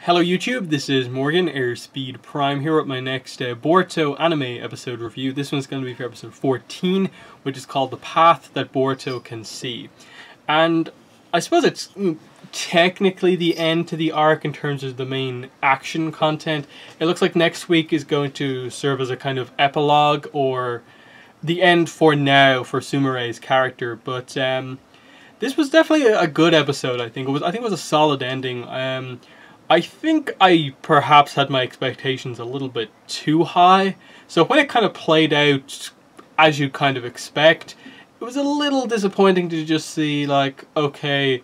Hello YouTube, this is Morgan, Airspeed Prime, here with my next Boruto anime episode review. This one's going to be for episode 14, which is called The Path That Boruto Can See. And I suppose it's technically the end to the arc in terms of the main action content. It looks like next week is going to serve as a kind of epilogue, or the end for now for Sumire's character, but this was definitely a good episode. I think it was a solid ending. I think I perhaps had my expectations a little bit too high. So when it kind of played out as you kind of expect, it was a little disappointing to just see, like, okay,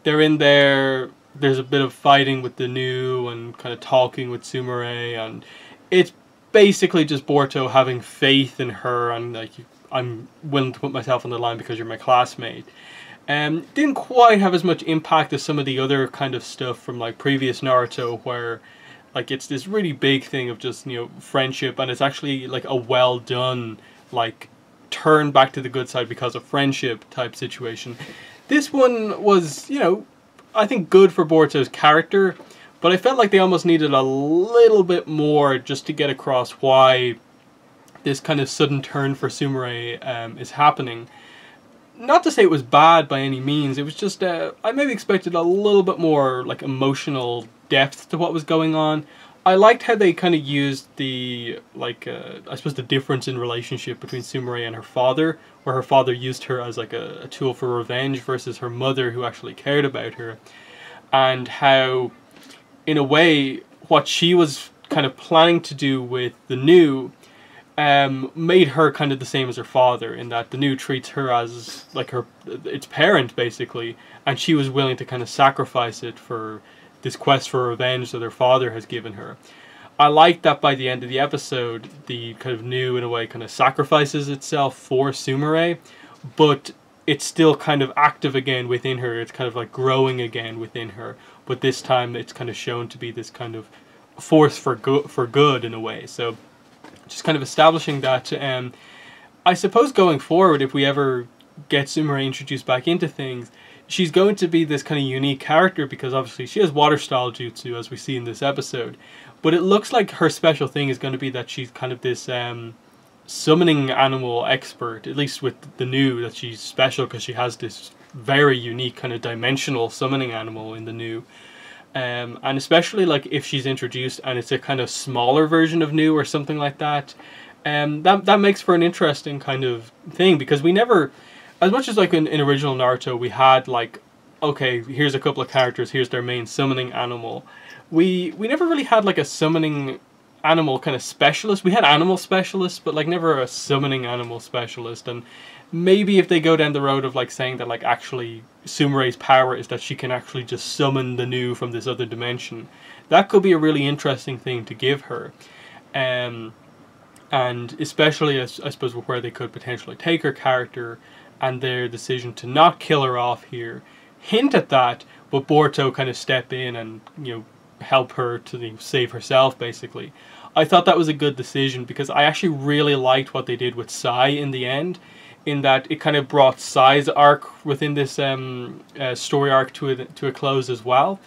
they're in there, there's a bit of fighting with the new and kind of talking with Sumire, and it's basically just Boruto having faith in her and, like, I'm willing to put myself on the line because you're my classmate. Didn't quite have as much impact as some of the other kind of stuff from like previous Naruto, where like it's this really big thing of just, you know, friendship, and it's actually like a well done, like, turn back to the good side because of friendship type situation. This one was, you know, I think good for Boruto's character, but I felt like they almost needed a little bit more just to get across why this kind of sudden turn for Sumire is happening. Not to say it was bad by any means, it was just, I maybe expected a little bit more, like, emotional depth to what was going on. I liked how they kind of used the, like, I suppose the difference in relationship between Sumire and her father, where her father used her as, like, a tool for revenge versus her mother who actually cared about her. And how, in a way, what she was kind of planning to do with the new made her kind of the same as her father, in that the new treats her as like its parent basically, and she was willing to kind of sacrifice it for this quest for revenge that her father has given her. I like that by the end of the episode, the kind of new, in a way, kind of sacrifices itself for Sumire, but it's still kind of active again within her. It's kind of like growing again within her, but this time it's kind of shown to be this kind of force for good in a way. So just kind of establishing that, I suppose going forward, if we ever get Sumire introduced back into things, she's going to be this kind of unique character, because obviously she has water style jutsu, as we see in this episode, but it looks like her special thing is going to be that she's kind of this summoning animal expert, at least with the new, that she's special because she has this very unique kind of dimensional summoning animal in the new. And especially like if she's introduced and it's a kind of smaller version of new or something like that, that makes for an interesting kind of thing, because we never, as much as like in original Naruto we had like, okay, here's a couple of characters, here's their main summoning animal, we never really had like a summoning animal kind of specialist. We had animal specialists, but like never a summoning animal specialist. And maybe if they go down the road of like saying that like actually Sumire's power is that she can actually just summon the new from this other dimension, that could be a really interesting thing to give her. And especially I suppose with where they could potentially take her character and their decision to not kill her off here, hint at that, but Boruto kind of step in and, you know, help her to save herself basically. I thought that was a good decision, because I actually really liked what they did with Sai in the end, in that it kind of brought Sai's arc within this story arc to a close as well,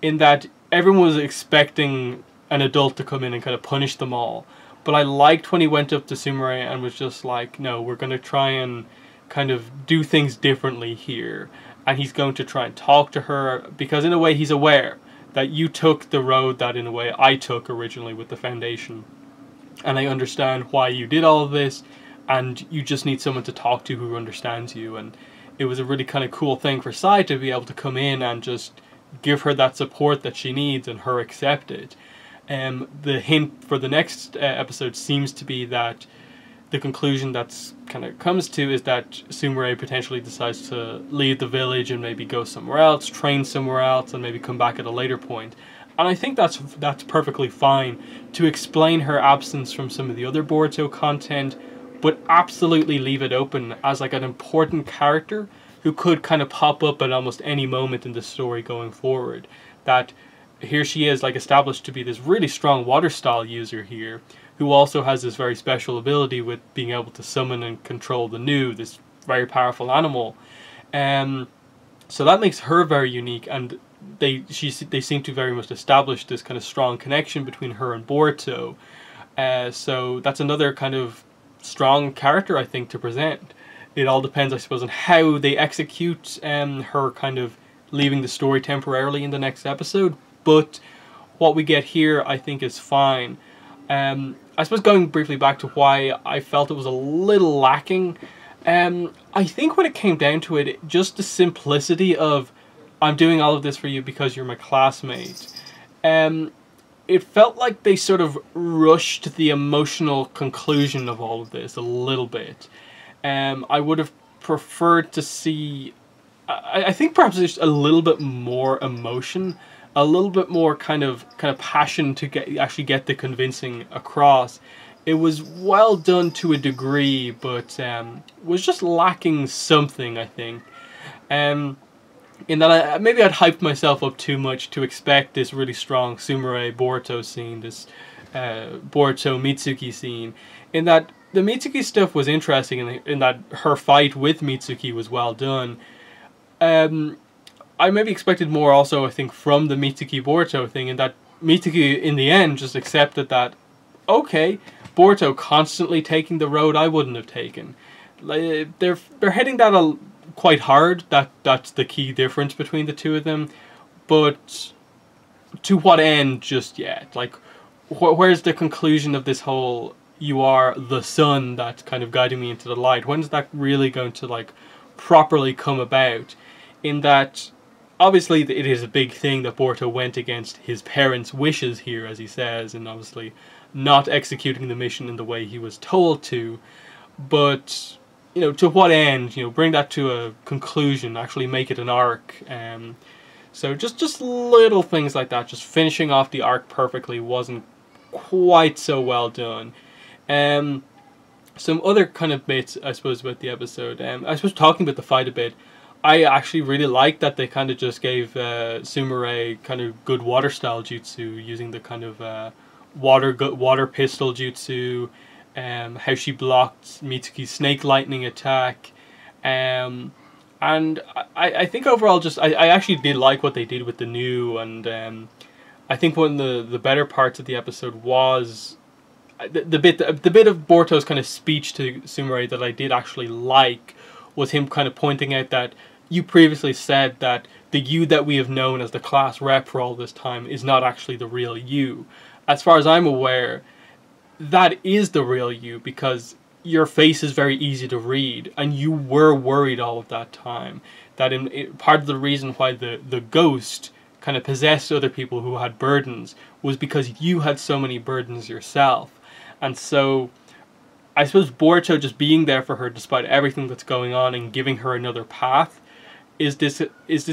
in that everyone was expecting an adult to come in and kind of punish them all, but I liked when he went up to Sumire and was just like, no, we're going to try and kind of do things differently here, and he's going to try and talk to her, because in a way he's aware that you took the road that in a way I took originally with the Foundation, and I understand why you did all of this, and you just need someone to talk to who understands you. And it was a really kind of cool thing for Sai to be able to come in and just give her that support that she needs and her accept it. The hint for the next episode seems to be that the conclusion that's kind of comes to is that Sumire potentially decides to leave the village and maybe go somewhere else, train somewhere else, and maybe come back at a later point. And I think that's perfectly fine to explain her absence from some of the other Boruto content, but absolutely leave it open as like an important character who could kind of pop up at almost any moment in the story going forward. That here she is, like, established to be this really strong water style user here, who also has this very special ability with being able to summon and control the new, this very powerful animal. So that makes her very unique, and they seem to very much establish this kind of strong connection between her and Boruto. So that's another kind of strong character, I think, to present. It all depends, I suppose, on how they execute her kind of leaving the story temporarily in the next episode. But what we get here, I think, is fine. I suppose going briefly back to why I felt it was a little lacking, I think when it came down to it, just the simplicity of, I'm doing all of this for you because you're my classmate. It felt like they sort of rushed the emotional conclusion of all of this a little bit. I would have preferred to see, I think perhaps just a little bit more emotion, a little bit more kind of passion to actually get the convincing across. It was well done to a degree, but was just lacking something, I think. In that maybe I'd hyped myself up too much to expect this really strong Sumire Boruto scene, this Boruto Mitsuki scene. In that the Mitsuki stuff was interesting, in that her fight with Mitsuki was well done. I maybe expected more also, I think, from the Mitsuki Boruto thing, in that Mitsuki in the end just accepted that, okay, Boruto constantly taking the road I wouldn't have taken. They're heading that quite hard. That's the key difference between the two of them. But to what end just yet? Like, where's the conclusion of this whole "you are the sun that's kind of guiding me into the light"? When is that really going to like properly come about? In that, obviously, it is a big thing that Boruto went against his parents' wishes here, as he says, and obviously not executing the mission in the way he was told to. But, you know, to what end? You know, bring that to a conclusion, actually make it an arc. So just little things like that, just finishing off the arc perfectly wasn't quite so well done. Some other kind of bits, I suppose, about the episode. I suppose talking about the fight a bit, I actually really liked that they kind of just gave Sumire kind of good water style jutsu, using the kind of water pistol jutsu, how she blocked Mitsuki's snake lightning attack, and I think overall just I actually did like what they did with the new, and I think one of the better parts of the episode was the bit of Boruto's kind of speech to Sumire that I did actually like, was him kind of pointing out that you previously said that the you that we have known as the class rep for all this time is not actually the real you. As far as I'm aware, that is the real you, because your face is very easy to read, and you were worried all of that time. That part of the reason why the ghost kind of possessed other people who had burdens was because you had so many burdens yourself. And so I suppose Boruto just being there for her despite everything that's going on and giving her another path is this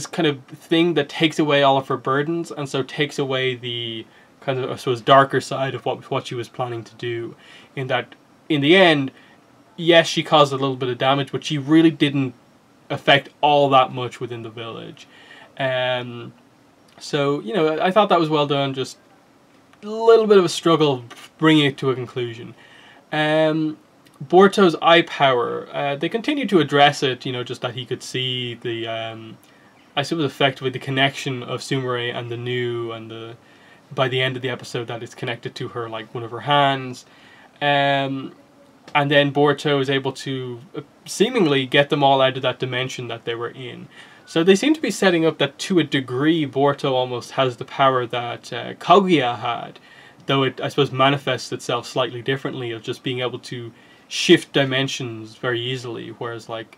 kind of thing that takes away all of her burdens, and so takes away the kind of, I suppose, darker side of what she was planning to do. In that, in the end, yes, she caused a little bit of damage, but she really didn't affect all that much within the village. So, you know, I thought that was well done. Just a little bit of a struggle bringing it to a conclusion. Boruto's eye power, they continue to address it, you know, just that he could see the, I suppose effectively the connection of Sumire and the new, and by the end of the episode that it's connected to her, like one of her hands. And then Boruto is able to seemingly get them all out of that dimension that they were in. So they seem to be setting up that to a degree Boruto almost has the power that Kaguya had, though it, I suppose, manifests itself slightly differently, of just being able to shift dimensions very easily. Whereas, like,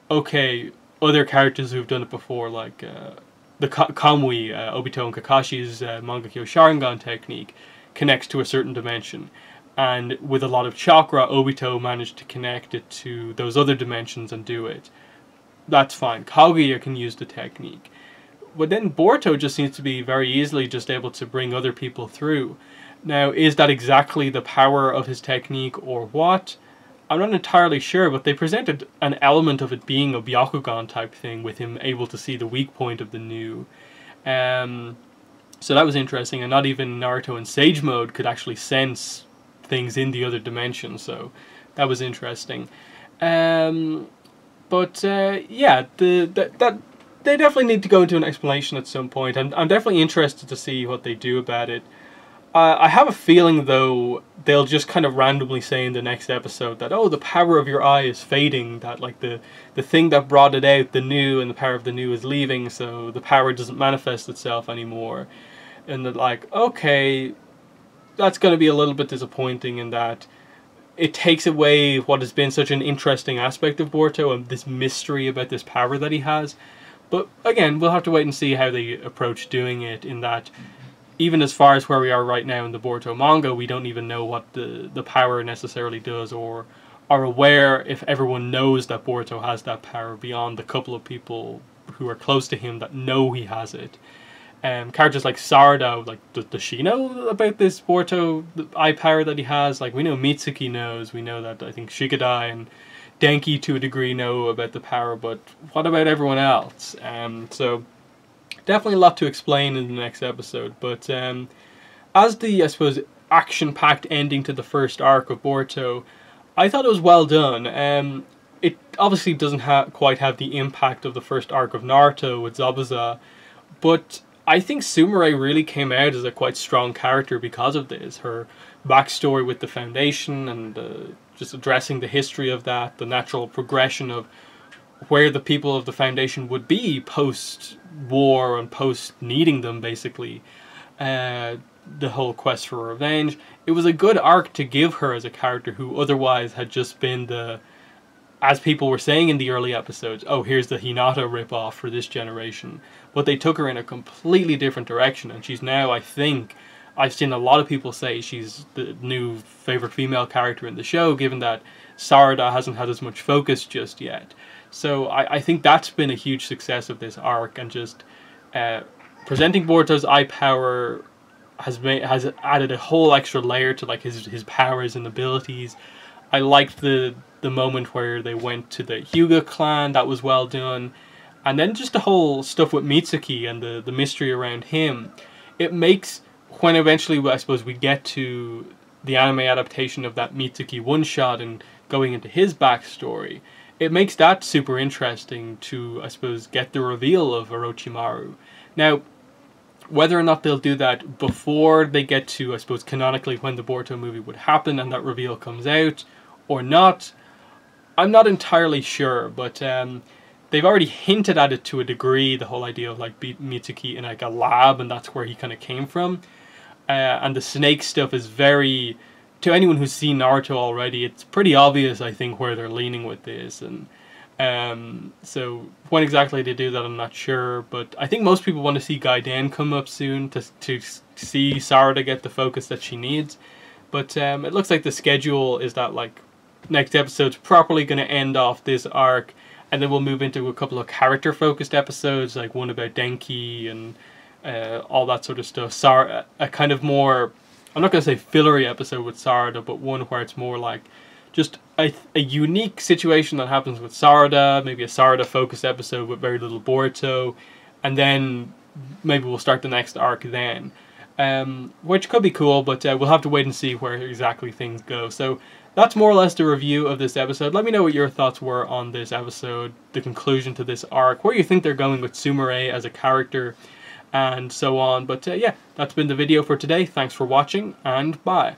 okay, other characters who've done it before, like the Kamui, Obito and Kakashi's Mangekyo Sharingan technique, connects to a certain dimension. And with a lot of chakra, Obito managed to connect it to those other dimensions and do it. That's fine. Kaguya can use the technique. But then Boruto just seems to be very easily just able to bring other people through. Now, is that exactly the power of his technique or what? I'm not entirely sure, but they presented an element of it being a Byakugan type thing, with him able to see the weak point of the new. So that was interesting, and not even Naruto in Sage Mode could actually sense things in the other dimension, so that was interesting. Yeah, that they definitely need to go into an explanation at some point. I'm definitely interested to see what they do about it. I have a feeling, though, they'll just kind of randomly say in the next episode that, oh, the power of your eye is fading, that like the thing that brought it out, the new, and the power of the new is leaving, so the power doesn't manifest itself anymore. And that, like, okay, that's going to be a little bit disappointing in that it takes away what has been such an interesting aspect of Bortuo and this mystery about this power that he has. But again, we'll have to wait and see how they approach doing it, in that even as far as where we are right now in the Boruto manga, we don't even know what the power necessarily does, or are aware if everyone knows that Boruto has that power beyond the couple of people who are close to him that know he has it. Characters like Sarada, like, does she know about this Boruto eye power that he has? Like, we know Mitsuki knows, we know that I think Shigadai and Denki to a degree know about the power, but what about everyone else? So definitely a lot to explain in the next episode, but as the, I suppose, action-packed ending to the first arc of Boruto, I thought it was well done. It obviously doesn't quite have the impact of the first arc of Naruto with Zabuza, but I think Sumire really came out as a quite strong character because of this. Her backstory with the Foundation and just addressing the history of that, the natural progression of where the people of the Foundation would be post-war and post-needing them, basically. The whole quest for revenge. It was a good arc to give her as a character who otherwise had just been the, as people were saying in the early episodes, oh, here's the Hinata ripoff for this generation. But they took her in a completely different direction, and she's now, I think, I've seen a lot of people say she's the new favourite female character in the show, given that Sarada hasn't had as much focus just yet. So I think that's been a huge success of this arc, and just presenting Boruto's eye power has added a whole extra layer to like his powers and abilities. I liked the moment where they went to the Hyuga clan, that was well done. And then just the whole stuff with Mitsuki and the mystery around him. It makes, when eventually I suppose we get to the anime adaptation of that Mitsuki one-shot and going into his backstory, it makes that super interesting to, I suppose, get the reveal of Orochimaru. Now, whether or not they'll do that before they get to, I suppose, canonically when the Boruto movie would happen and that reveal comes out, or not, I'm not entirely sure, but they've already hinted at it to a degree, the whole idea of like Mitsuki in like a lab, and that's where he kind of came from. And the snake stuff is very, to anyone who's seen Naruto already, it's pretty obvious, I think, where they're leaning with this. And so when exactly they do that, I'm not sure. But I think most people want to see Gaiden come up soon to see Sarada get the focus that she needs. But it looks like the schedule is that like next episode's properly going to end off this arc, and then we'll move into a couple of character-focused episodes, like one about Denki and all that sort of stuff. A kind of more, I'm not going to say fillery episode with Sarada, but one where it's more like just a unique situation that happens with Sarada, maybe a Sarada-focused episode with very little Boruto, and then maybe we'll start the next arc then. Which could be cool, but we'll have to wait and see where exactly things go. So that's more or less the review of this episode. Let me know what your thoughts were on this episode, the conclusion to this arc, where you think they're going with Sumire as a character, and so on. But yeah, that's been the video for today. Thanks for watching, and bye.